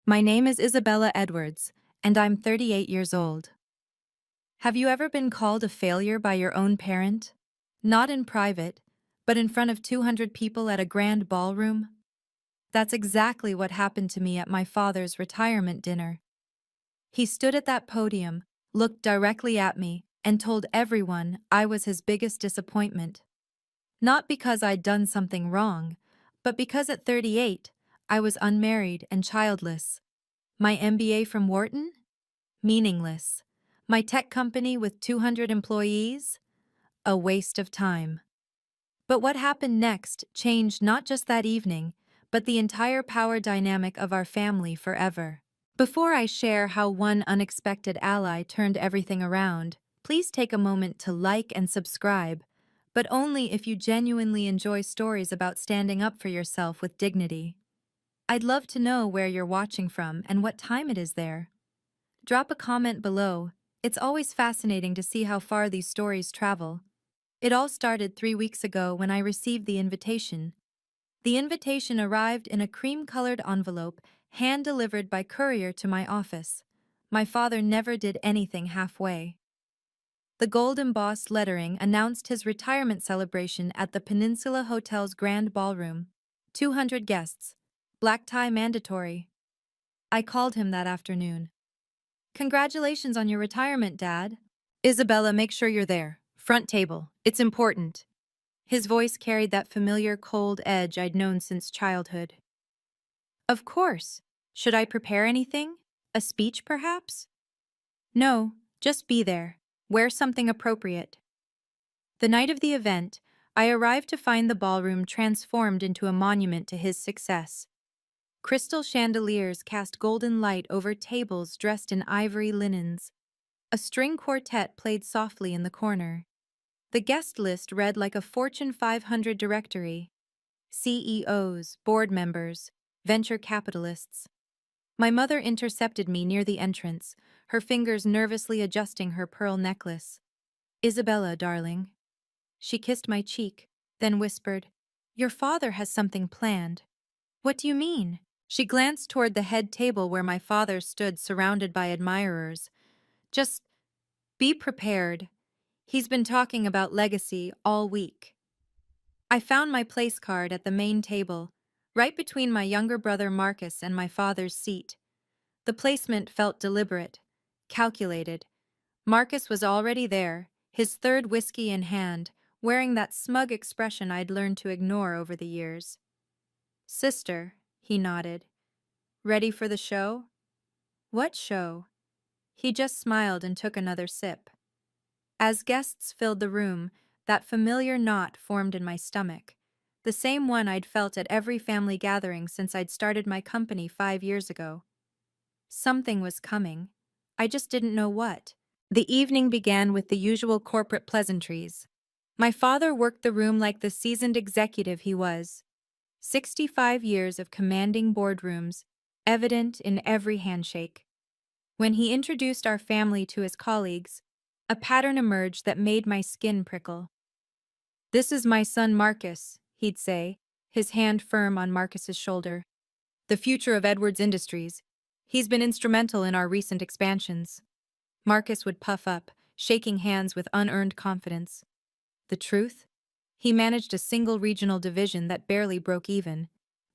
My name is Isabella Edwards, and I'm 38 years old. Have you ever been called a failure by your own parent? Not in private, but in front of 200 people at a grand ballroom? That's exactly what happened to me at my father's retirement dinner. He stood at that podium, looked directly at me, and told everyone I was his biggest disappointment. Not because I'd done something wrong, but because at 38, I was unmarried and childless. My MBA from Wharton? Meaningless. My tech company with 200 employees? A waste of time. But what happened next changed not just that evening, but the entire power dynamic of our family forever. Before I share how one unexpected ally turned everything around, please take a moment to like and subscribe, but only if you genuinely enjoy stories about standing up for yourself with dignity. I'd love to know where you're watching from and what time it is there. Drop a comment below. It's always fascinating to see how far these stories travel. It all started 3 weeks ago when I received the invitation. The invitation arrived in a cream-colored envelope, hand-delivered by courier to my office. My father never did anything halfway. The gold-embossed lettering announced his retirement celebration at the Peninsula Hotel's grand ballroom. 200 guests. Black tie mandatory. I called him that afternoon. Congratulations on your retirement, Dad. Isabella, make sure you're there. Front table. It's important. His voice carried that familiar cold edge I'd known since childhood. Of course. Should I prepare anything? A speech, perhaps? No, just be there. Wear something appropriate. The night of the event, I arrived to find the ballroom transformed into a monument to his success. Crystal chandeliers cast golden light over tables dressed in ivory linens. A string quartet played softly in the corner. The guest list read like a Fortune 500 directory. CEOs, board members, venture capitalists. My mother intercepted me near the entrance, her fingers nervously adjusting her pearl necklace. Isabella, darling. She kissed my cheek, then whispered, Your father has something planned. What do you mean? She glanced toward the head table where my father stood surrounded by admirers. Just be prepared. He's been talking about legacy all week. I found my place card at the main table, right between my younger brother Marcus and my father's seat. The placement felt deliberate, calculated. Marcus was already there, his third whiskey in hand, wearing that smug expression I'd learned to ignore over the years. Sister, he nodded. Ready for the show? What show? He just smiled and took another sip. As guests filled the room, that familiar knot formed in my stomach, the same one I'd felt at every family gathering since I'd started my company 5 years ago. Something was coming. I just didn't know what. The evening began with the usual corporate pleasantries. My father worked the room like the seasoned executive he was. 65 years of commanding boardrooms, evident in every handshake. When he introduced our family to his colleagues, a pattern emerged that made my skin prickle. This is my son Marcus, he'd say, his hand firm on Marcus's shoulder. The future of Edwards Industries. He's been instrumental in our recent expansions. Marcus would puff up, shaking hands with unearned confidence. The truth? He managed a single regional division that barely broke even.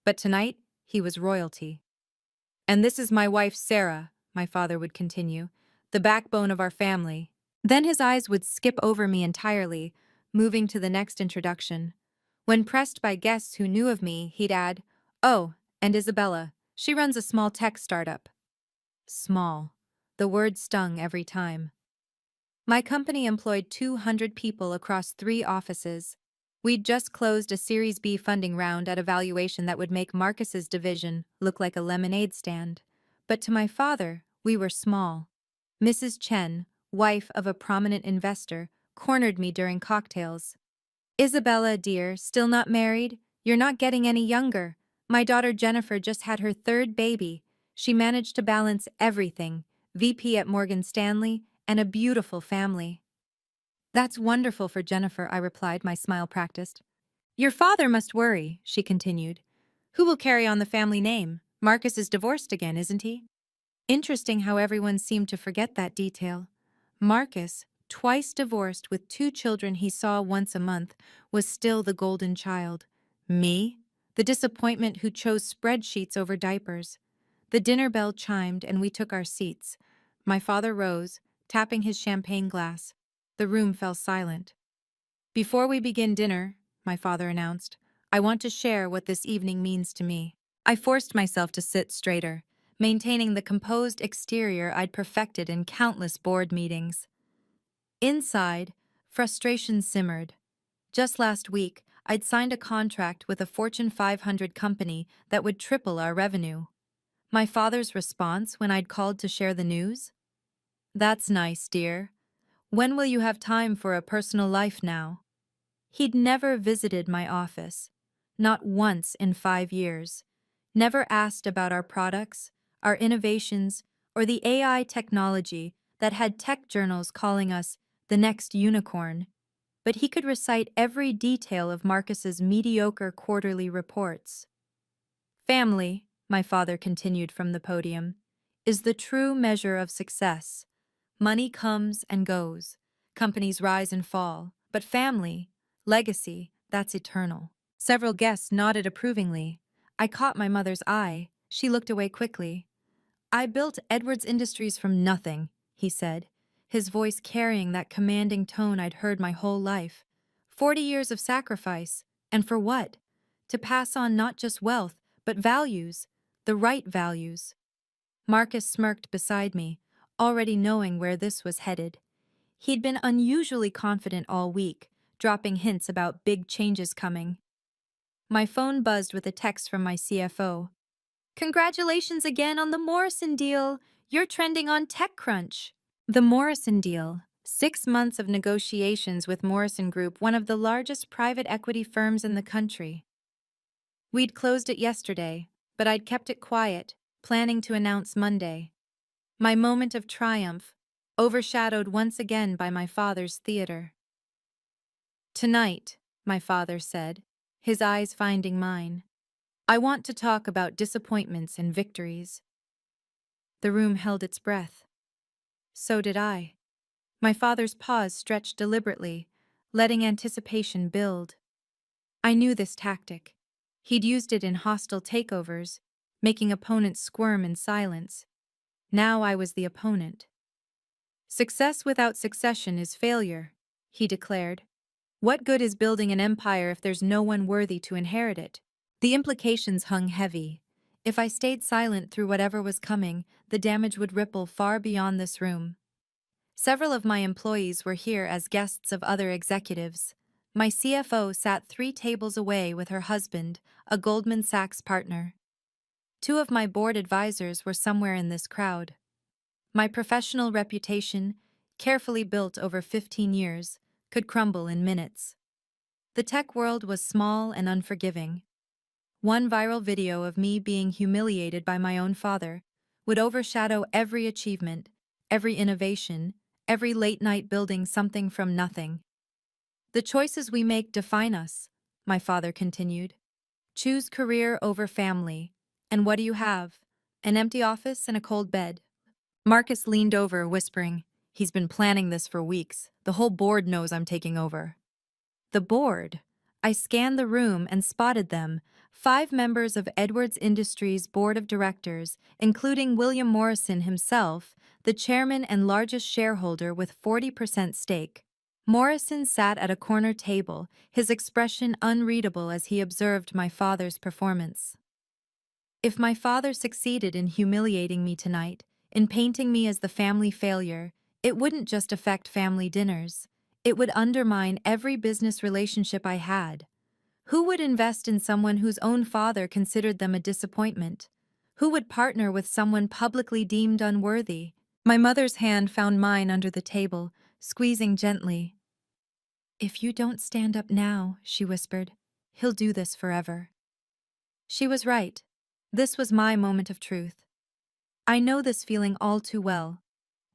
But tonight, he was royalty. And this is my wife Sarah, my father would continue, the backbone of our family. Then his eyes would skip over me entirely, moving to the next introduction. When pressed by guests who knew of me, he'd add, Oh, and Isabella, she runs a small tech startup. Small. The word stung every time. My company employed 200 people across 3 offices. We'd just closed a Series B funding round at a valuation that would make Marcus's division look like a lemonade stand. But to my father, we were small. Mrs. Chen, wife of a prominent investor, cornered me during cocktails. Isabella, dear, still not married? You're not getting any younger. My daughter Jennifer just had her 3rd baby. She managed to balance everything, VP at Morgan Stanley, and a beautiful family. That's wonderful for Jennifer, I replied, my smile practiced. Your father must worry, she continued. Who will carry on the family name? Marcus is divorced again, isn't he? Interesting how everyone seemed to forget that detail. Marcus, twice divorced with 2 children he saw once a month, was still the golden child. Me? The disappointment who chose spreadsheets over diapers. The dinner bell chimed and we took our seats. My father rose, tapping his champagne glass. The room fell silent. Before we begin dinner, my father announced, I want to share what this evening means to me. I forced myself to sit straighter, maintaining the composed exterior I'd perfected in countless board meetings. Inside, frustration simmered. Just last week, I'd signed a contract with a Fortune 500 company that would triple our revenue. My father's response when I'd called to share the news? That's nice, dear. When will you have time for a personal life now? He'd never visited my office, not once in 5 years, never asked about our products, our innovations, or the AI technology that had tech journals calling us the next unicorn. But he could recite every detail of Marcus's mediocre quarterly reports. Family, my father continued from the podium, is the true measure of success. Money comes and goes, companies rise and fall, but family, legacy, that's eternal. Several guests nodded approvingly. I caught my mother's eye. She looked away quickly. I built Edwards Industries from nothing, he said, his voice carrying that commanding tone I'd heard my whole life. 40 years of sacrifice, and for what? To pass on not just wealth, but values, the right values. Marcus smirked beside me, already knowing where this was headed. He'd been unusually confident all week, dropping hints about big changes coming. My phone buzzed with a text from my CFO. Congratulations again on the Morrison deal. You're trending on TechCrunch. The Morrison deal. 6 months of negotiations with Morrison Group, one of the largest private equity firms in the country. We'd closed it yesterday, but I'd kept it quiet, planning to announce Monday. My moment of triumph, overshadowed once again by my father's theater. Tonight, my father said, his eyes finding mine, I want to talk about disappointments and victories. The room held its breath. So did I. My father's pause stretched deliberately, letting anticipation build. I knew this tactic. He'd used it in hostile takeovers, making opponents squirm in silence. Now I was the opponent. Success without succession is failure, he declared. What good is building an empire if there's no one worthy to inherit it? The implications hung heavy. If I stayed silent through whatever was coming, the damage would ripple far beyond this room. Several of my employees were here as guests of other executives. My CFO sat 3 tables away with her husband, a Goldman Sachs partner. 2 of my board advisors were somewhere in this crowd. My professional reputation, carefully built over 15 years, could crumble in minutes. The tech world was small and unforgiving. One viral video of me being humiliated by my own father would overshadow every achievement, every innovation, every late-night building something from nothing. The choices we make define us, my father continued. Choose career over family. And what do you have? An empty office and a cold bed. Marcus leaned over, whispering, He's been planning this for weeks. The whole board knows I'm taking over. The board? I scanned the room and spotted them, 5 members of Edwards Industries' board of directors, including William Morrison himself, the chairman and largest shareholder with 40% stake. Morrison sat at a corner table, his expression unreadable as he observed my father's performance. If my father succeeded in humiliating me tonight, in painting me as the family failure, it wouldn't just affect family dinners. It would undermine every business relationship I had. Who would invest in someone whose own father considered them a disappointment? Who would partner with someone publicly deemed unworthy? My mother's hand found mine under the table, squeezing gently. If you don't stand up now, she whispered, he'll do this forever. She was right. This was my moment of truth. I know this feeling all too well.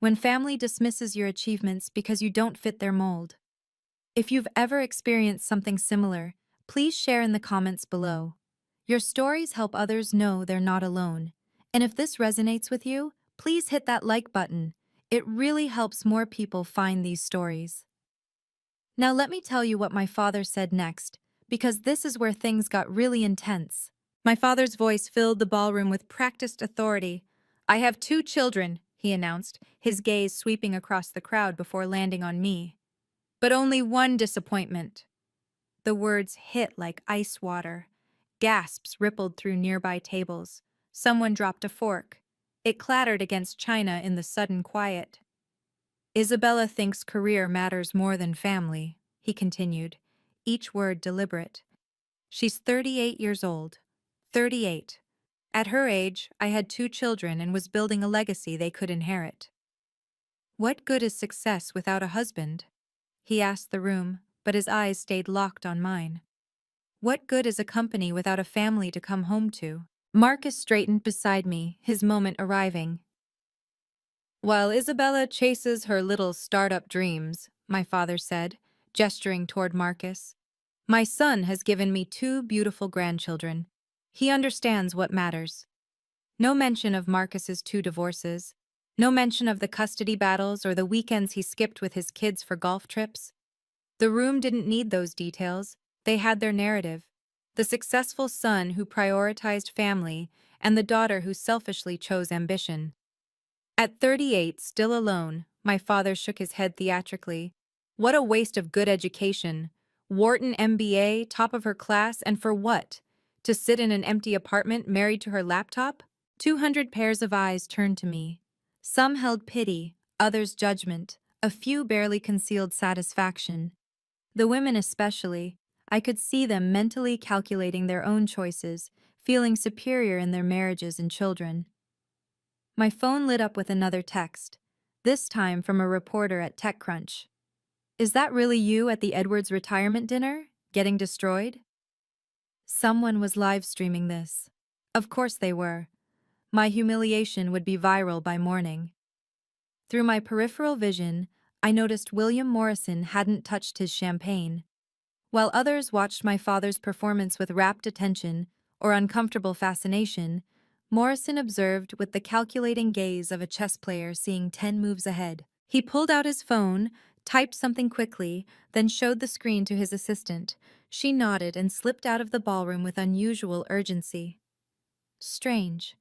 When family dismisses your achievements because you don't fit their mold. If you've ever experienced something similar, please share in the comments below. Your stories help others know they're not alone. And if this resonates with you, please hit that like button. It really helps more people find these stories. Now let me tell you what my father said next, because this is where things got really intense. My father's voice filled the ballroom with practiced authority. "I have 2 children," he announced, his gaze sweeping across the crowd before landing on me. "But only one disappointment." The words hit like ice water. Gasps rippled through nearby tables. Someone dropped a fork. It clattered against china in the sudden quiet. "Isabella thinks career matters more than family," he continued, each word deliberate. "She's 38 years old. 38. At her age, I had 2 children and was building a legacy they could inherit. What good is success without a husband?" He asked the room, but his eyes stayed locked on mine. What good is a company without a family to come home to? Marcus straightened beside me, his moment arriving. "While Isabella chases her little startup dreams," my father said, gesturing toward Marcus, "my son has given me 2 beautiful grandchildren. He understands what matters." No mention of Marcus's 2 divorces. No mention of the custody battles or the weekends he skipped with his kids for golf trips. The room didn't need those details. They had their narrative. The successful son who prioritized family and the daughter who selfishly chose ambition. At 38, still alone, my father shook his head theatrically. What a waste of good education. Wharton MBA, top of her class, and for what? To sit in an empty apartment married to her laptop? 200 pairs of eyes turned to me. Some held pity, others judgment, a few barely concealed satisfaction. The women especially, I could see them mentally calculating their own choices, feeling superior in their marriages and children. My phone lit up with another text, this time from a reporter at TechCrunch. "Is that really you at the Edwards retirement dinner, getting destroyed?" Someone was live streaming this. Of course they were. My humiliation would be viral by morning. Through my peripheral vision, I noticed William Morrison hadn't touched his champagne. While others watched my father's performance with rapt attention or uncomfortable fascination, Morrison observed with the calculating gaze of a chess player seeing 10 moves ahead. He pulled out his phone, typed something quickly, then showed the screen to his assistant. She nodded and slipped out of the ballroom with unusual urgency. Strange.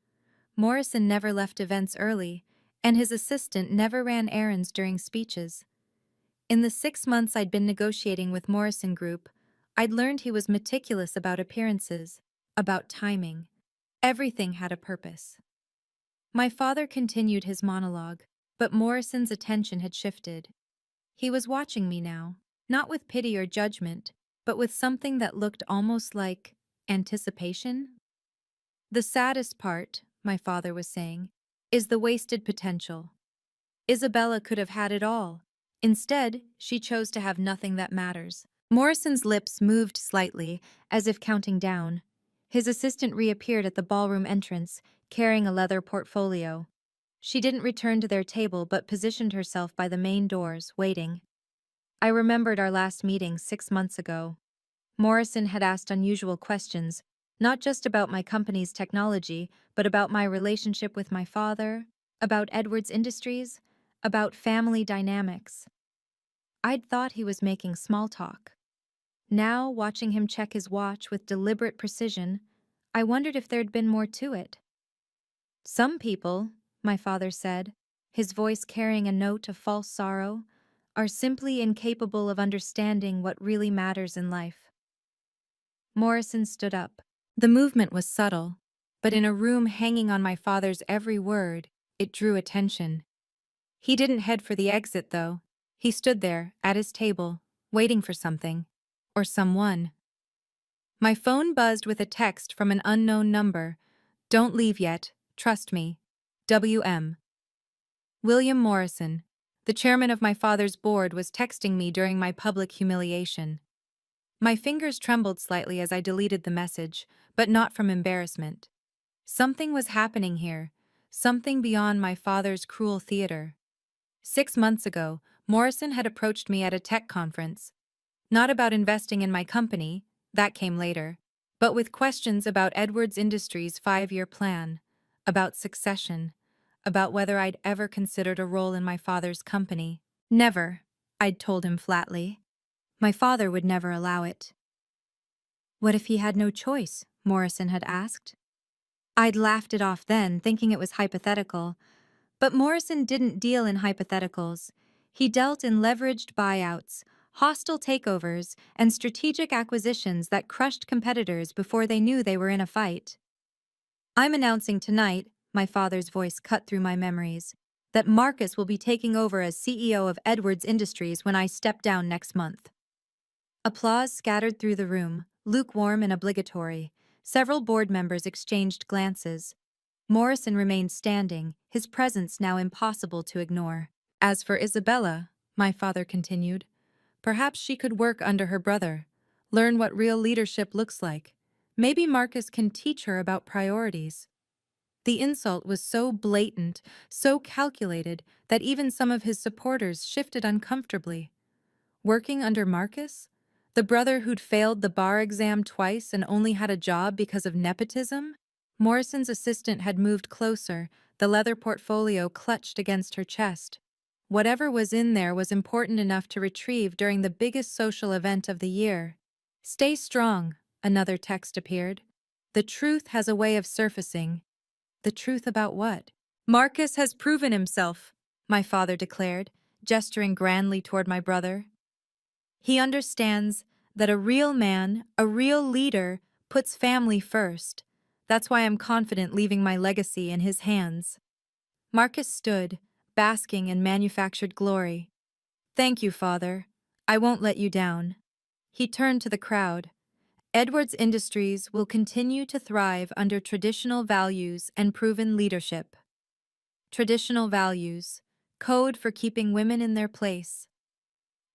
Morrison never left events early, and his assistant never ran errands during speeches. In the 6 months I'd been negotiating with Morrison Group, I'd learned he was meticulous about appearances, about timing. Everything had a purpose. My father continued his monologue, but Morrison's attention had shifted. He was watching me now, not with pity or judgment, but with something that looked almost like anticipation. "The saddest part," my father was saying, "is the wasted potential. Isabella could have had it all. Instead, she chose to have nothing that matters." Morrison's lips moved slightly, as if counting down. His assistant reappeared at the ballroom entrance, carrying a leather portfolio. She didn't return to their table but positioned herself by the main doors, waiting. I remembered our last meeting 6 months ago. Morrison had asked unusual questions, not just about my company's technology, but about my relationship with my father, about Edwards Industries, about family dynamics. I'd thought he was making small talk. Now, watching him check his watch with deliberate precision, I wondered if there'd been more to it. "Some people," my father said, his voice carrying a note of false sorrow, "are simply incapable of understanding what really matters in life." Morrison stood up. The movement was subtle, but in a room hanging on my father's every word, it drew attention. He didn't head for the exit, though. He stood there, at his table, waiting for something. Or someone. My phone buzzed with a text from an unknown number. "Don't leave yet. Trust me. W.M." William Morrison, the chairman of my father's board, was texting me during my public humiliation. My fingers trembled slightly as I deleted the message, but not from embarrassment. Something was happening here, something beyond my father's cruel theater. 6 months ago, Morrison had approached me at a tech conference. Not about investing in my company, that came later, but with questions about Edwards Industries' 5-year plan, about succession, about whether I'd ever considered a role in my father's company. Never, I'd told him flatly. My father would never allow it. What if he had no choice? Morrison had asked. I'd laughed it off then, thinking it was hypothetical. But Morrison didn't deal in hypotheticals. He dealt in leveraged buyouts, hostile takeovers, and strategic acquisitions that crushed competitors before they knew they were in a fight. I'm announcing tonight, my father's voice cut through my memories, that Marcus will be taking over as CEO of Edwards Industries when I step down next month. Applause scattered through the room, lukewarm and obligatory. Several board members exchanged glances. Morrison remained standing, his presence now impossible to ignore. As for Isabella, my father continued, perhaps she could work under her brother, learn what real leadership looks like. Maybe Marcus can teach her about priorities. The insult was so blatant, so calculated, that even some of his supporters shifted uncomfortably. Working under Marcus? The brother who'd failed the bar exam twice and only had a job because of nepotism? Morrison's assistant had moved closer, the leather portfolio clutched against her chest. Whatever was in there was important enough to retrieve during the biggest social event of the year. Stay strong, another text appeared. The truth has a way of surfacing. The truth about what? Marcus has proven himself, my father declared, gesturing grandly toward my brother. He understands that a real man, a real leader, puts family first. That's why I'm confident leaving my legacy in his hands. Marcus stood, basking in manufactured glory. Thank you, Father. I won't let you down. He turned to the crowd. Edwards Industries will continue to thrive under traditional values and proven leadership. Traditional values, code for keeping women in their place.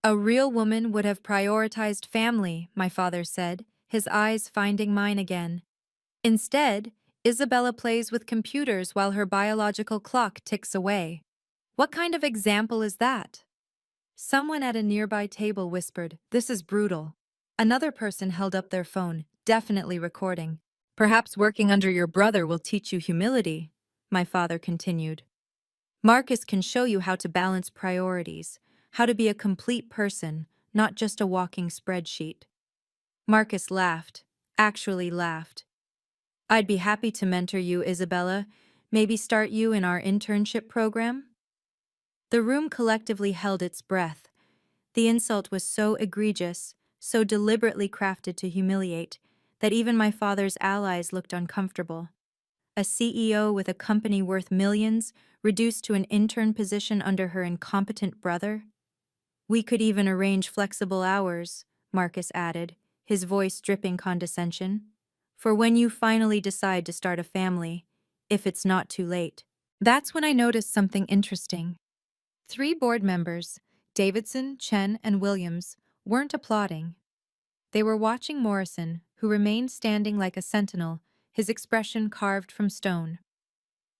A real woman would have prioritized family, my father said, his eyes finding mine again. Instead, Isabella plays with computers while her biological clock ticks away. What kind of example is that? Someone at a nearby table whispered, "This is brutal." Another person held up their phone, definitely recording. Perhaps working under your brother will teach you humility, my father continued. Marcus can show you how to balance priorities, how to be a complete person, not just a walking spreadsheet. Marcus laughed, actually laughed. I'd be happy to mentor you, Isabella. Maybe start you in our internship program? The room collectively held its breath. The insult was so egregious, so deliberately crafted to humiliate, that even my father's allies looked uncomfortable. A CEO with a company worth millions, reduced to an intern position under her incompetent brother? We could even arrange flexible hours, Marcus added, his voice dripping condescension. For when you finally decide to start a family, if it's not too late. That's when I noticed something interesting. 3 board members, Davidson, Chen, and Williams, weren't applauding. They were watching Morrison, who remained standing like a sentinel, his expression carved from stone.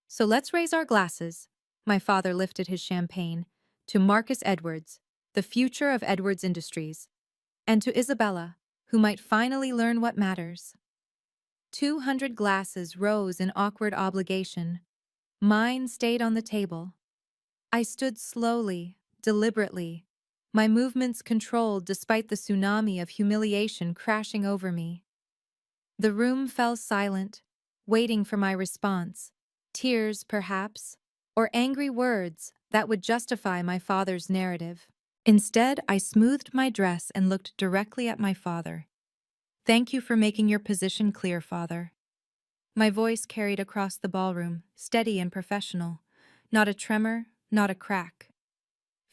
So let's raise our glasses, my father lifted his champagne, to Marcus Edwards, the future of Edwards Industries, and to Isabella, who might finally learn what matters. 200 glasses rose in awkward obligation. Mine stayed on the table. I stood slowly, deliberately, my movements controlled despite the tsunami of humiliation crashing over me. The room fell silent, waiting for my response. Tears, perhaps, or angry words that would justify my father's narrative. Instead, I smoothed my dress and looked directly at my father. Thank you for making your position clear, Father. My voice carried across the ballroom, steady and professional. Not a tremor, not a crack.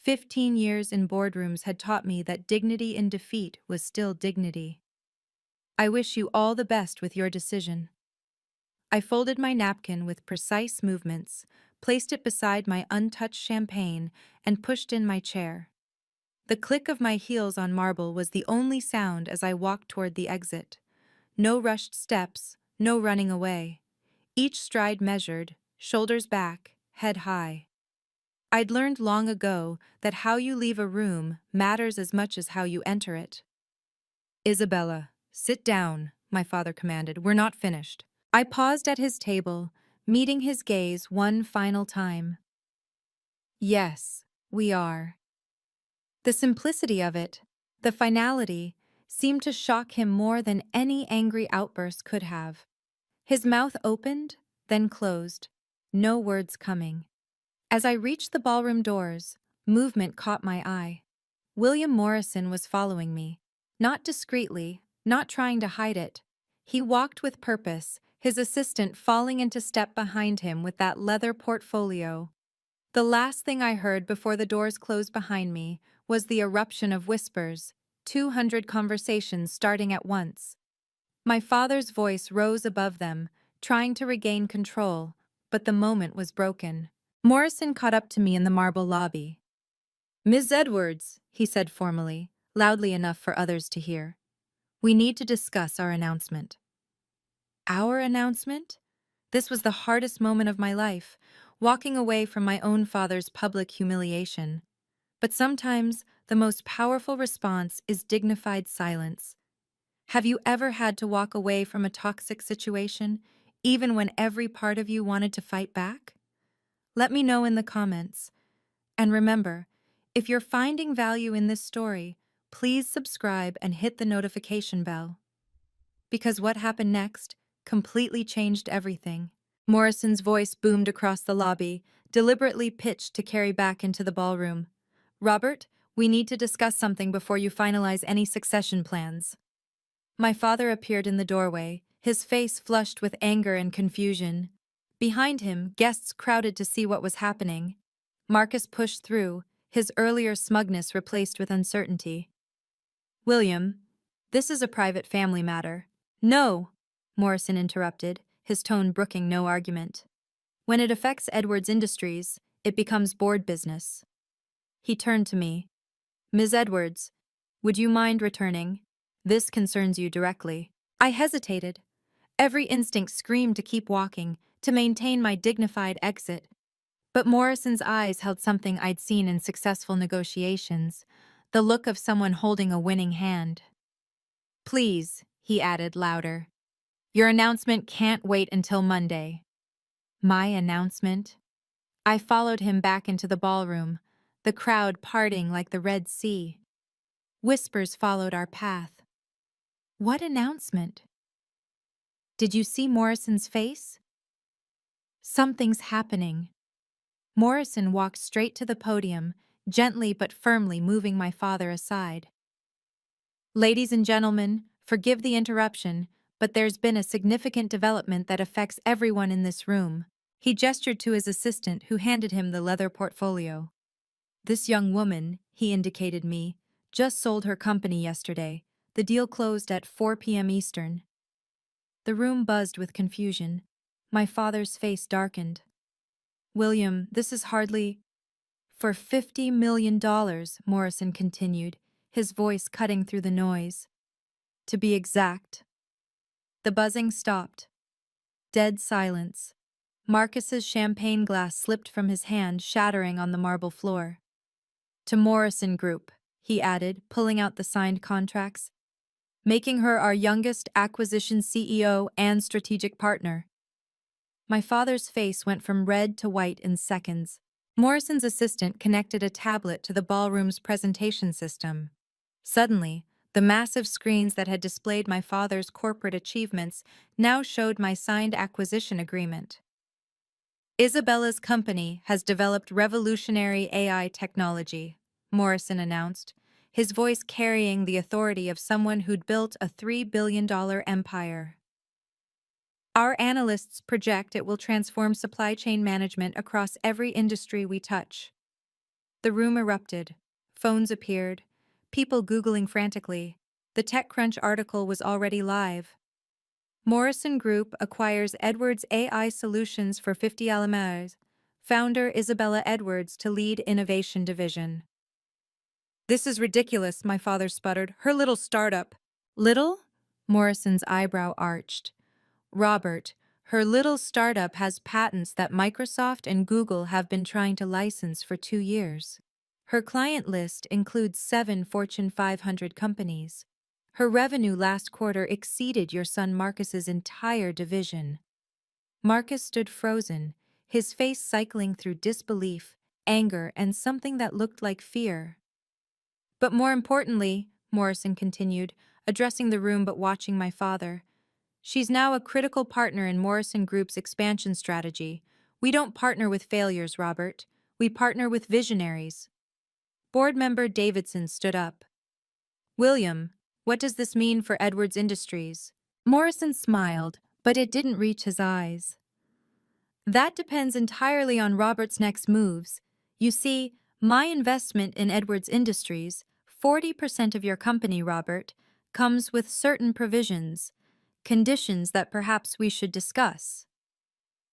15 years in boardrooms had taught me that dignity in defeat was still dignity. I wish you all the best with your decision. I folded my napkin with precise movements, placed it beside my untouched champagne, and pushed in my chair. The click of my heels on marble was the only sound as I walked toward the exit. No rushed steps, no running away. Each stride measured, shoulders back, head high. I'd learned long ago that how you leave a room matters as much as how you enter it. Isabella, sit down, my father commanded. We're not finished. I paused at his table, meeting his gaze one final time. Yes, we are. The simplicity of it, the finality, seemed to shock him more than any angry outburst could have. His mouth opened, then closed, no words coming. As I reached the ballroom doors, movement caught my eye. William Morrison was following me. Not discreetly, not trying to hide it. He walked with purpose, his assistant falling into step behind him with that leather portfolio. The last thing I heard before the doors closed behind me was the eruption of whispers, 200 conversations starting at once. My father's voice rose above them, trying to regain control, but the moment was broken. Morrison caught up to me in the marble lobby. "Ms. Edwards," he said formally, loudly enough for others to hear. "We need to discuss our announcement." Our announcement? This was the hardest moment of my life, walking away from my own father's public humiliation. But sometimes the most powerful response is dignified silence. Have you ever had to walk away from a toxic situation, even when every part of you wanted to fight back? Let me know in the comments. And remember, if you're finding value in this story, please subscribe and hit the notification bell. Because what happened next completely changed everything. Morrison's voice boomed across the lobby, deliberately pitched to carry back into the ballroom. "Robert, we need to discuss something before you finalize any succession plans." My father appeared in the doorway, his face flushed with anger and confusion. Behind him, guests crowded to see what was happening. Marcus pushed through, his earlier smugness replaced with uncertainty. "William, this is a private family matter." "No," Morrison interrupted, his tone brooking no argument. "When it affects Edwards Industries, it becomes board business." He turned to me. "Ms. Edwards, would you mind returning? This concerns you directly." I hesitated. Every instinct screamed to keep walking, to maintain my dignified exit. But Morrison's eyes held something I'd seen in successful negotiations, the look of someone holding a winning hand. "Please," he added louder. "Your announcement can't wait until Monday." My announcement? I followed him back into the ballroom, the crowd parting like the Red Sea. Whispers followed our path. What announcement? Did you see Morrison's face? Something's happening. Morrison walked straight to the podium, gently but firmly moving my father aside. "Ladies and gentlemen, forgive the interruption, but there's been a significant development that affects everyone in this room." He gestured to his assistant, who handed him the leather portfolio. "This young woman," he indicated me, "just sold her company yesterday. The deal closed at 4 p.m. Eastern." The room buzzed with confusion. My father's face darkened. "William, this is hardly—" "For $50 million, Morrison continued, his voice cutting through the noise. "To be exact." The buzzing stopped. Dead silence. Marcus's champagne glass slipped from his hand, shattering on the marble floor. "To Morrison Group," he added, pulling out the signed contracts, "making her our youngest acquisition CEO and strategic partner." My father's face went from red to white in seconds. Morrison's assistant connected a tablet to the ballroom's presentation system. Suddenly, the massive screens that had displayed my father's corporate achievements now showed my signed acquisition agreement. "Isabella's company has developed revolutionary AI technology," Morrison announced, his voice carrying the authority of someone who'd built a $3 billion empire. "Our analysts project it will transform supply chain management across every industry we touch." The room erupted. Phones appeared. People Googling frantically. The TechCrunch article was already live. Morrison Group acquires Edwards AI Solutions for 50 Alamares. Founder Isabella Edwards to lead innovation division. "This is ridiculous," my father sputtered. "Her little startup." "Little?" Morrison's eyebrow arched. "Robert, her little startup has patents that Microsoft and Google have been trying to license for 2 years. Her client list includes 7 Fortune 500 companies. Her revenue last quarter exceeded your son Marcus's entire division. Marcus stood frozen, his face cycling through disbelief, anger, and something that looked like fear. But more importantly, Morrison continued, addressing the room but watching my father, she's now a critical partner in Morrison Group's expansion strategy. We don't partner with failures, Robert. We partner with visionaries. Board member Davidson stood up. William, what does this mean for Edwards Industries? Morrison smiled, but it didn't reach his eyes. That depends entirely on Robert's next moves. You see, my investment in Edwards Industries, 40% of your company, Robert, comes with certain provisions, conditions that perhaps we should discuss.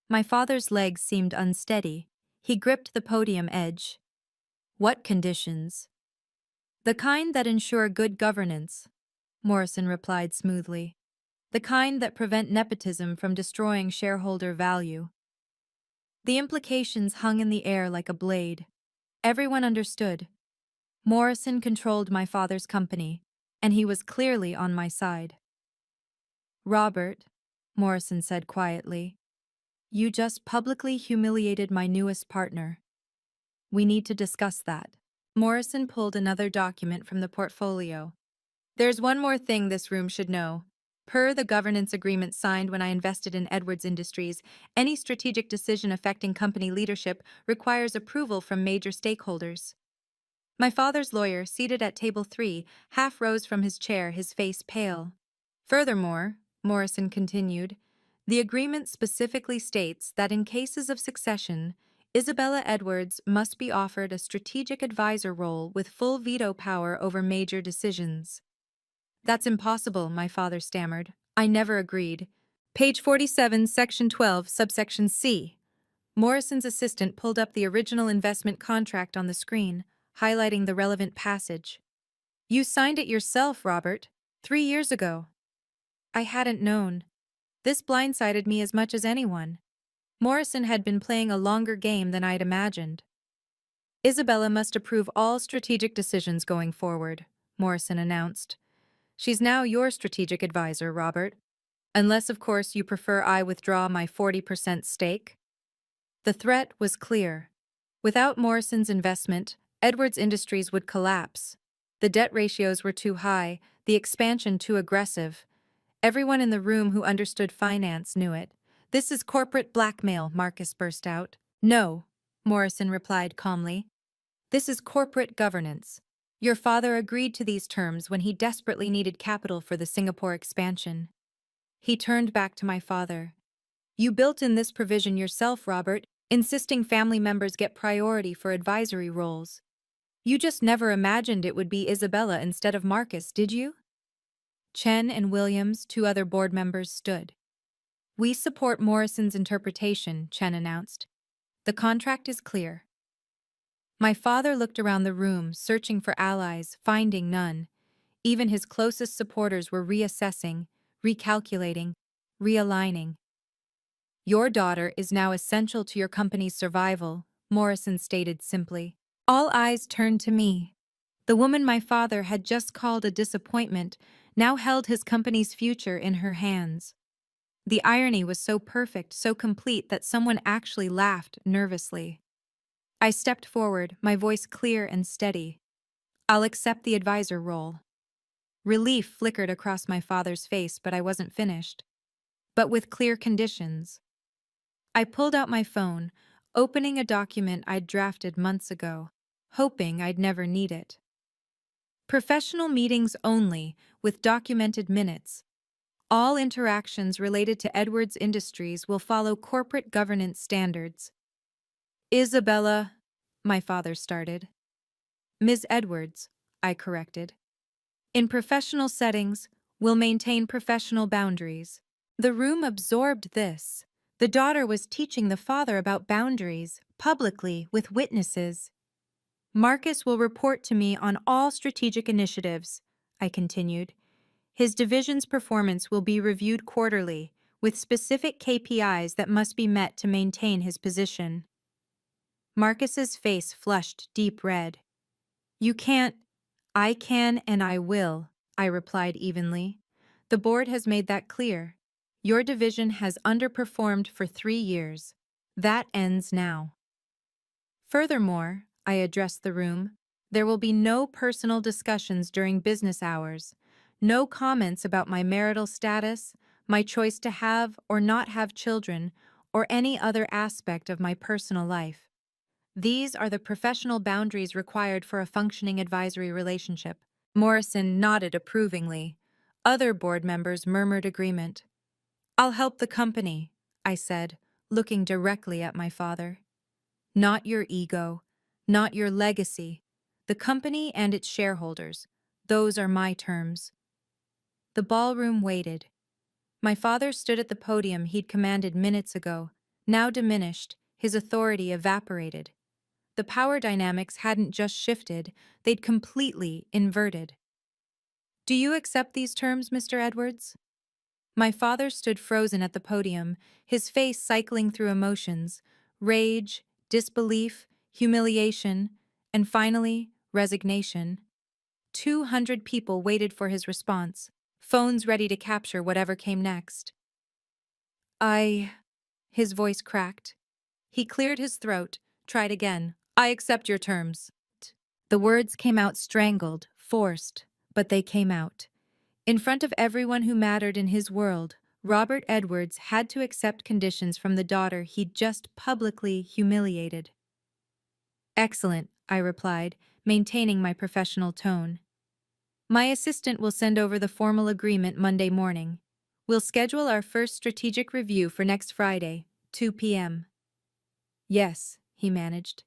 My father's legs seemed unsteady. He gripped the podium edge. What conditions? The kind that ensure good governance, Morrison replied smoothly. The kind that prevent nepotism from destroying shareholder value. The implications hung in the air like a blade. Everyone understood. Morrison controlled my father's company, and he was clearly on my side. Robert, Morrison said quietly, you just publicly humiliated my newest partner. We need to discuss that. Morrison pulled another document from the portfolio. There's one more thing this room should know. Per the governance agreement signed when I invested in Edwards Industries, any strategic decision affecting company leadership requires approval from major stakeholders. My father's lawyer, seated at table 3, half rose from his chair, his face pale. Furthermore, Morrison continued, the agreement specifically states that in cases of succession, Isabella Edwards must be offered a strategic advisor role with full veto power over major decisions. That's impossible, my father stammered. I never agreed. Page 47, Section 12, subsection C. Morrison's assistant pulled up the original investment contract on the screen, highlighting the relevant passage. You signed it yourself, Robert, 3 years ago. I hadn't known. This blindsided me as much as anyone. Morrison had been playing a longer game than I'd imagined. Isabella must approve all strategic decisions going forward, Morrison announced. She's now your strategic advisor, Robert. Unless, of course, you prefer I withdraw my 40% stake. The threat was clear. Without Morrison's investment, Edwards Industries would collapse. The debt ratios were too high, the expansion too aggressive. Everyone in the room who understood finance knew it. This is corporate blackmail, Marcus burst out. No, Morrison replied calmly. This is corporate governance. Your father agreed to these terms when he desperately needed capital for the Singapore expansion. He turned back to my father. You built in this provision yourself, Robert, insisting family members get priority for advisory roles. You just never imagined it would be Isabella instead of Marcus, did you? Chen and Williams, 2 other board members, stood. We support Morrison's interpretation, Chen announced. The contract is clear. My father looked around the room, searching for allies, finding none. Even his closest supporters were reassessing, recalculating, realigning. Your daughter is now essential to your company's survival, Morrison stated simply. All eyes turned to me. The woman my father had just called a disappointment now held his company's future in her hands. The irony was so perfect, so complete that someone actually laughed nervously. I stepped forward, my voice clear and steady. I'll accept the advisor role. Relief flickered across my father's face, but I wasn't finished. But with clear conditions. I pulled out my phone, opening a document I'd drafted months ago, hoping I'd never need it. Professional meetings only, with documented minutes. All interactions related to Edwards Industries will follow corporate governance standards. Isabella, my father started. Ms. Edwards, I corrected. In professional settings, we'll maintain professional boundaries. The room absorbed this. The daughter was teaching the father about boundaries, publicly, with witnesses. Marcus will report to me on all strategic initiatives, I continued. His division's performance will be reviewed quarterly, with specific KPIs that must be met to maintain his position. Marcus's face flushed deep red. You can't. I can and I will, I replied evenly. The board has made that clear. Your division has underperformed for 3 years. That ends now. Furthermore, I addressed the room, there will be no personal discussions during business hours, no comments about my marital status, my choice to have or not have children, or any other aspect of my personal life. These are the professional boundaries required for a functioning advisory relationship. Morrison nodded approvingly. Other board members murmured agreement. I'll help the company, I said, looking directly at my father. Not your ego, not your legacy. The company and its shareholders. Those are my terms. The ballroom waited. My father stood at the podium he'd commanded minutes ago, now diminished, his authority evaporated. The power dynamics hadn't just shifted, they'd completely inverted. Do you accept these terms, Mr. Edwards? My father stood frozen at the podium, his face cycling through emotions, rage, disbelief, humiliation, and finally, resignation. 200 people waited for his response, phones ready to capture whatever came next. His voice cracked. He cleared his throat, tried again. I accept your terms. The words came out strangled, forced, but they came out. In front of everyone who mattered in his world, Robert Edwards had to accept conditions from the daughter he'd just publicly humiliated. Excellent, I replied, maintaining my professional tone. My assistant will send over the formal agreement Monday morning. We'll schedule our first strategic review for next Friday, 2 p.m. Yes, he managed.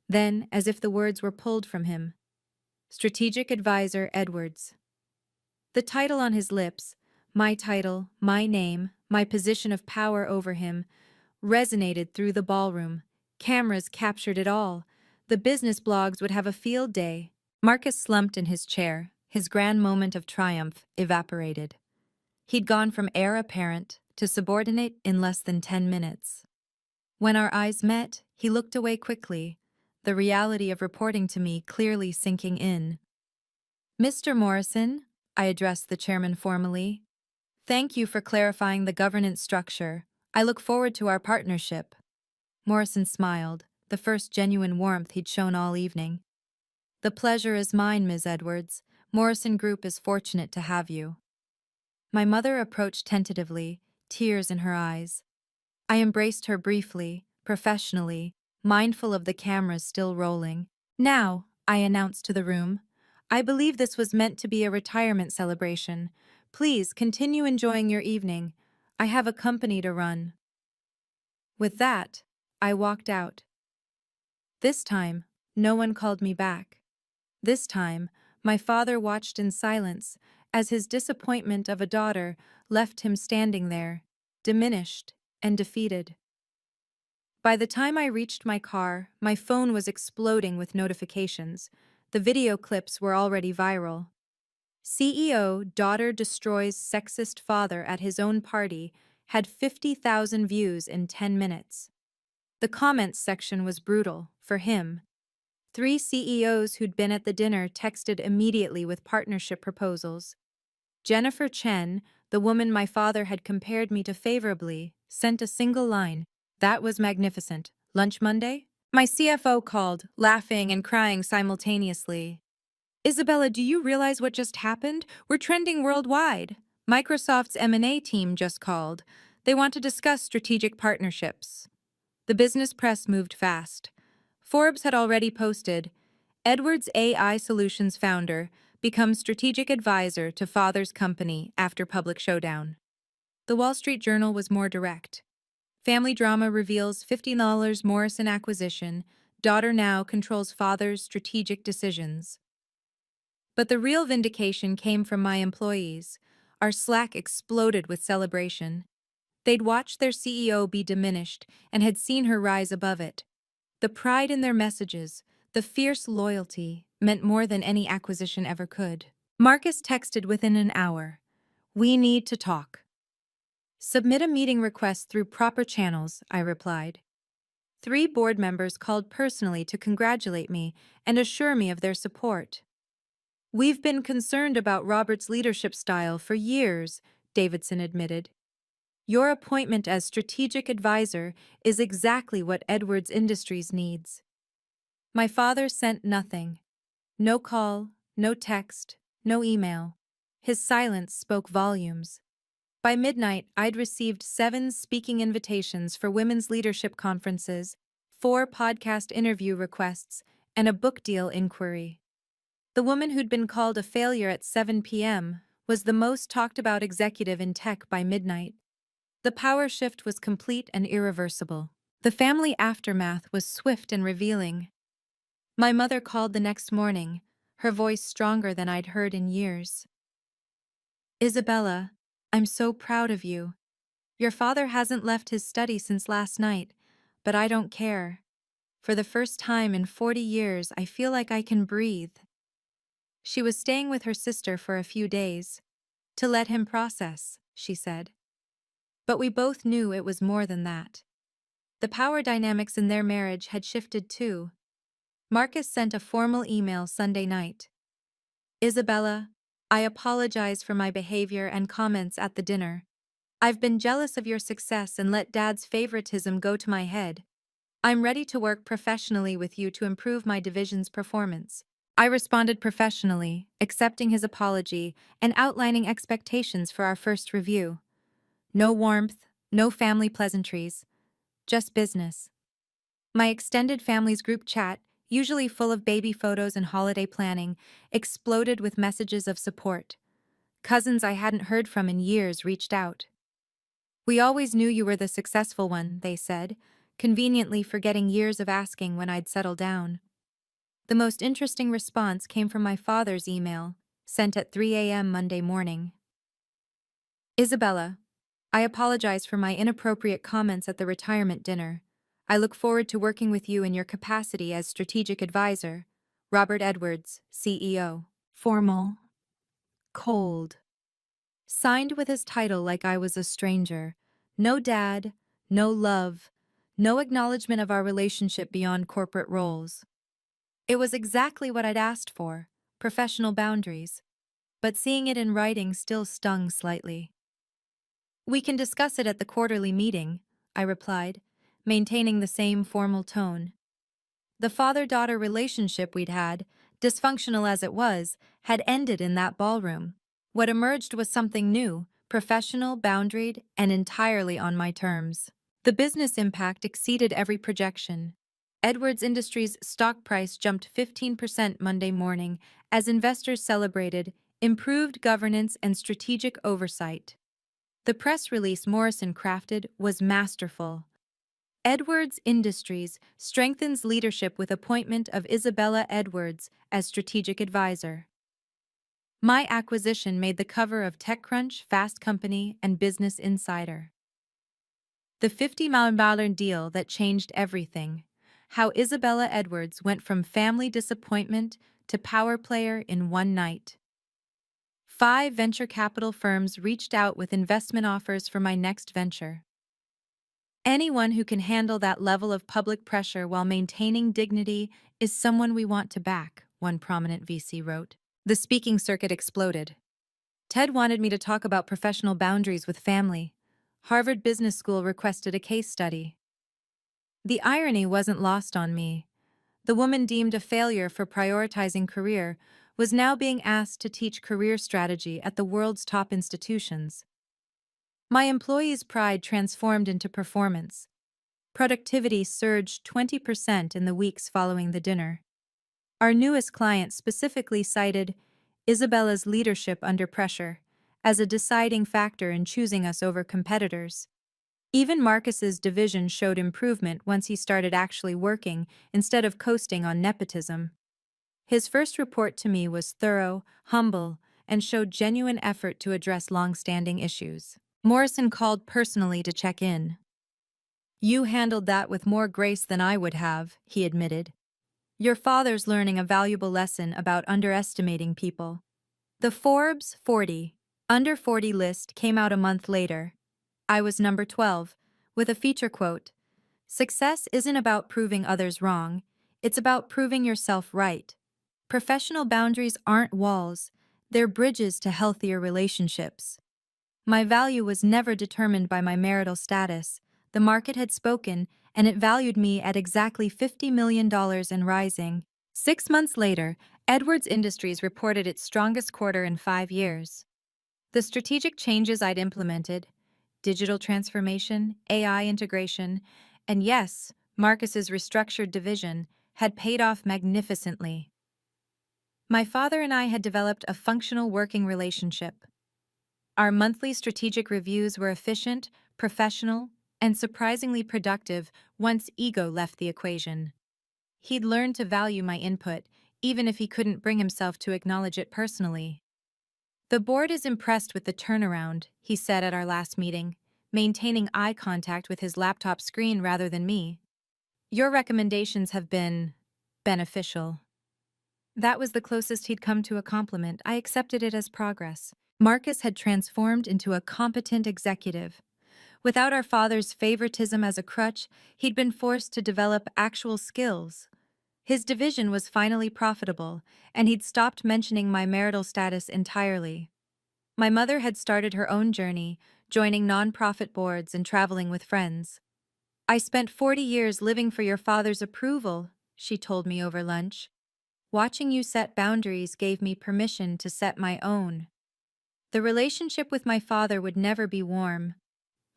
Then, as if the words were pulled from him, Strategic Advisor Edwards. The title on his lips, my title, my name, my position of power over him, resonated through the ballroom. Cameras captured it all. The business blogs would have a field day. Marcus slumped in his chair, his grand moment of triumph evaporated. He'd gone from heir apparent to subordinate in less than 10 minutes. When our eyes met, he looked away quickly, the reality of reporting to me clearly sinking in. Mr. Morrison, I addressed the chairman formally. Thank you for clarifying the governance structure. I look forward to our partnership. Morrison smiled, the first genuine warmth he'd shown all evening. The pleasure is mine, Ms. Edwards. Morrison Group is fortunate to have you. My mother approached tentatively, tears in her eyes. I embraced her briefly, professionally, mindful of the cameras still rolling. Now, I announced to the room, I believe this was meant to be a retirement celebration. Please continue enjoying your evening. I have a company to run. With that, I walked out. This time, no one called me back. This time, my father watched in silence as his disappointment of a daughter left him standing there, diminished and defeated. By the time I reached my car, my phone was exploding with notifications. The video clips were already viral. CEO Daughter Destroys Sexist Father at His Own Party had 50,000 views in 10 minutes. The comments section was brutal, for him. 3 CEOs who'd been at the dinner texted immediately with partnership proposals. Jennifer Chen, the woman my father had compared me to favorably, sent a single line. That was magnificent. Lunch Monday? My CFO called, laughing and crying simultaneously. Isabella, do you realize what just happened? We're trending worldwide. Microsoft's M&A team just called. They want to discuss strategic partnerships. The business press moved fast. Forbes had already posted, Edwards AI Solutions founder becomes strategic advisor to father's company after public showdown. The Wall Street Journal was more direct. Family drama reveals $50 Morrison acquisition. Daughter now controls father's strategic decisions. But the real vindication came from my employees. Our Slack exploded with celebration. They'd watched their CEO be diminished and had seen her rise above it. The pride in their messages, the fierce loyalty, meant more than any acquisition ever could. Marcus texted within an hour. We need to talk. Submit a meeting request through proper channels, I replied. 3 board members called personally to congratulate me and assure me of their support. We've been concerned about Robert's leadership style for years, Davidson admitted. Your appointment as strategic advisor is exactly what Edwards Industries needs. My father sent nothing. No call, no text, no email. His silence spoke volumes. By midnight, I'd received 7 speaking invitations for women's leadership conferences, 4 podcast interview requests, and a book deal inquiry. The woman who'd been called a failure at 7 p.m. was the most talked about executive in tech by midnight. The power shift was complete and irreversible. The family aftermath was swift and revealing. My mother called the next morning, her voice stronger than I'd heard in years. Isabella, I'm so proud of you. Your father hasn't left his study since last night, but I don't care. For the first time in 40 years, I feel like I can breathe. She was staying with her sister for a few days. To let him process, she said. But we both knew it was more than that. The power dynamics in their marriage had shifted too. Marcus sent a formal email Sunday night. Isabella, I apologize for my behavior and comments at the dinner. I've been jealous of your success and let Dad's favoritism go to my head. I'm ready to work professionally with you to improve my division's performance. I responded professionally, accepting his apology and outlining expectations for our first review. No warmth, no family pleasantries, just business. My extended family's group chat, usually full of baby photos and holiday planning, exploded with messages of support. Cousins I hadn't heard from in years reached out. We always knew you were the successful one, they said, conveniently forgetting years of asking when I'd settle down. The most interesting response came from my father's email, sent at 3 a.m. Monday morning. Isabella, I apologize for my inappropriate comments at the retirement dinner. I look forward to working with you in your capacity as strategic advisor. Robert Edwards, CEO. Formal. Cold. Signed with his title like I was a stranger. No dad, no love, no acknowledgement of our relationship beyond corporate roles. It was exactly what I'd asked for, professional boundaries. But seeing it in writing still stung slightly. We can discuss it at the quarterly meeting, I replied, maintaining the same formal tone. The father-daughter relationship we'd had, dysfunctional as it was, had ended in that ballroom. What emerged was something new, professional, boundaried, and entirely on my terms. The business impact exceeded every projection. Edwards Industries' stock price jumped 15% Monday morning as investors celebrated improved governance and strategic oversight. The press release Morrison crafted was masterful. Edwards Industries strengthens leadership with appointment of Isabella Edwards as strategic advisor. My acquisition made the cover of TechCrunch, Fast Company, and Business Insider. The $50 million deal that changed everything. How Isabella Edwards went from family disappointment to power player in one night. 5 venture capital firms reached out with investment offers for my next venture. Anyone who can handle that level of public pressure while maintaining dignity is someone we want to back, one prominent VC wrote. The speaking circuit exploded. Ted wanted me to talk about professional boundaries with family. Harvard Business School requested a case study. The irony wasn't lost on me. The woman deemed a failure for prioritizing career was now being asked to teach career strategy at the world's top institutions. My employees' pride transformed into performance. Productivity surged 20% in the weeks following the dinner. Our newest client specifically cited Isabella's leadership under pressure as a deciding factor in choosing us over competitors. Even Marcus's division showed improvement once he started actually working instead of coasting on nepotism. His first report to me was thorough, humble, and showed genuine effort to address long-standing issues. Morrison called personally to check in. You handled that with more grace than I would have, he admitted. Your father's learning a valuable lesson about underestimating people. The Forbes 40 Under 40 list came out a month later. I was number 12, with a feature quote, "Success isn't about proving others wrong, it's about proving yourself right." Professional boundaries aren't walls, they're bridges to healthier relationships. My value was never determined by my marital status. The market had spoken, and it valued me at exactly $50 million and rising. 6 months later, Edwards Industries reported its strongest quarter in 5 years. The strategic changes I'd implemented, digital transformation, AI integration, and yes, Marcus's restructured division, had paid off magnificently. My father and I had developed a functional working relationship. Our monthly strategic reviews were efficient, professional, and surprisingly productive once ego left the equation. He'd learned to value my input, even if he couldn't bring himself to acknowledge it personally. The board is impressed with the turnaround, he said at our last meeting, maintaining eye contact with his laptop screen rather than me. Your recommendations have been beneficial. That was the closest he'd come to a compliment. I accepted it as progress. Marcus had transformed into a competent executive. Without our father's favoritism as a crutch, he'd been forced to develop actual skills. His division was finally profitable, and he'd stopped mentioning my marital status entirely. My mother had started her own journey, joining nonprofit boards and traveling with friends. I spent 40 years living for your father's approval, she told me over lunch. Watching you set boundaries gave me permission to set my own. The relationship with my father would never be warm.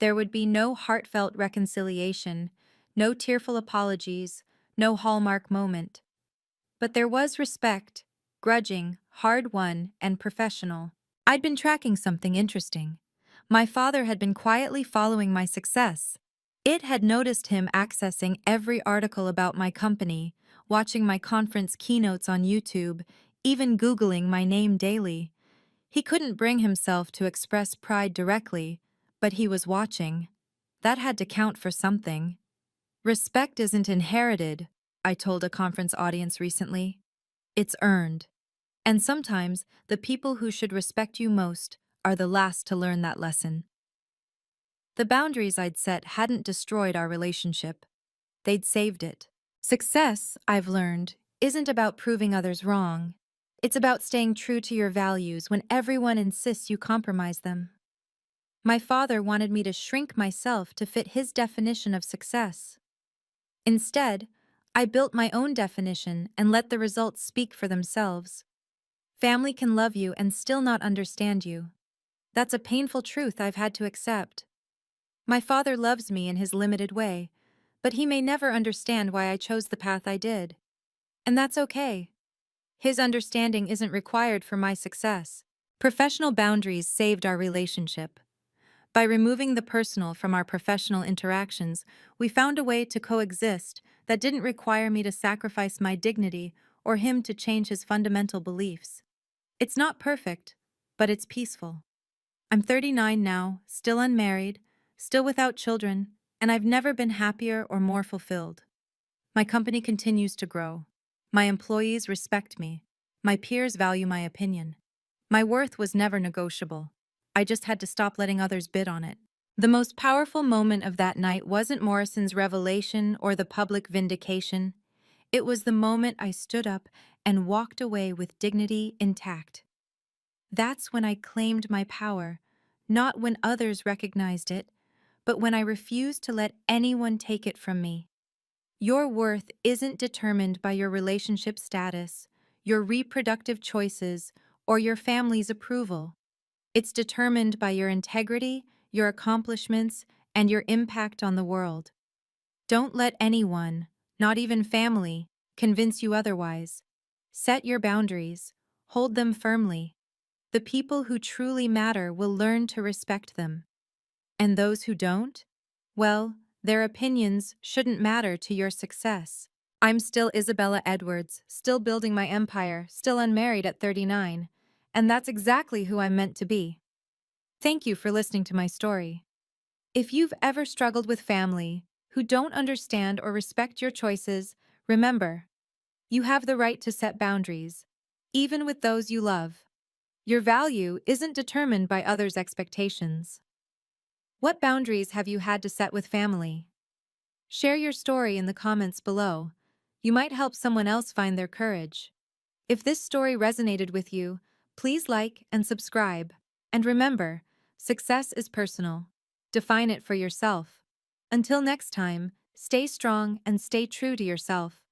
There would be no heartfelt reconciliation, no tearful apologies, no hallmark moment. But there was respect, grudging, hard-won, and professional. I'd been tracking something interesting. My father had been quietly following my success. It had noticed him accessing every article about my company, watching my conference keynotes on YouTube, even Googling my name daily. He couldn't bring himself to express pride directly, but he was watching. That had to count for something. Respect isn't inherited, I told a conference audience recently. It's earned. And sometimes, the people who should respect you most are the last to learn that lesson. The boundaries I'd set hadn't destroyed our relationship. They'd saved it. Success, I've learned, isn't about proving others wrong. It's about staying true to your values when everyone insists you compromise them. My father wanted me to shrink myself to fit his definition of success. Instead, I built my own definition and let the results speak for themselves. Family can love you and still not understand you. That's a painful truth I've had to accept. My father loves me in his limited way, but he may never understand why I chose the path I did. And that's okay. His understanding isn't required for my success. Professional boundaries saved our relationship. By removing the personal from our professional interactions, we found a way to coexist that didn't require me to sacrifice my dignity or him to change his fundamental beliefs. It's not perfect, but it's peaceful. I'm 39 now, still unmarried, still without children, and I've never been happier or more fulfilled. My company continues to grow. My employees respect me. My peers value my opinion. My worth was never negotiable. I just had to stop letting others bid on it. The most powerful moment of that night wasn't Morrison's revelation or the public vindication. It was the moment I stood up and walked away with dignity intact. That's when I claimed my power, not when others recognized it, but when I refused to let anyone take it from me. Your worth isn't determined by your relationship status, your reproductive choices, or your family's approval. It's determined by your integrity, your accomplishments, and your impact on the world. Don't let anyone, not even family, convince you otherwise. Set your boundaries. Hold them firmly. The people who truly matter will learn to respect them. And those who don't? Well, their opinions shouldn't matter to your success. I'm still Isabella Edwards, still building my empire, still unmarried at 39. And that's exactly who I'm meant to be. Thank you for listening to my story. If you've ever struggled with family who don't understand or respect your choices, remember, you have the right to set boundaries, even with those you love. Your value isn't determined by others' expectations. What boundaries have you had to set with family? Share your story in the comments below. You might help someone else find their courage. If this story resonated with you, please like and subscribe. And remember, success is personal. Define it for yourself. Until next time, stay strong and stay true to yourself.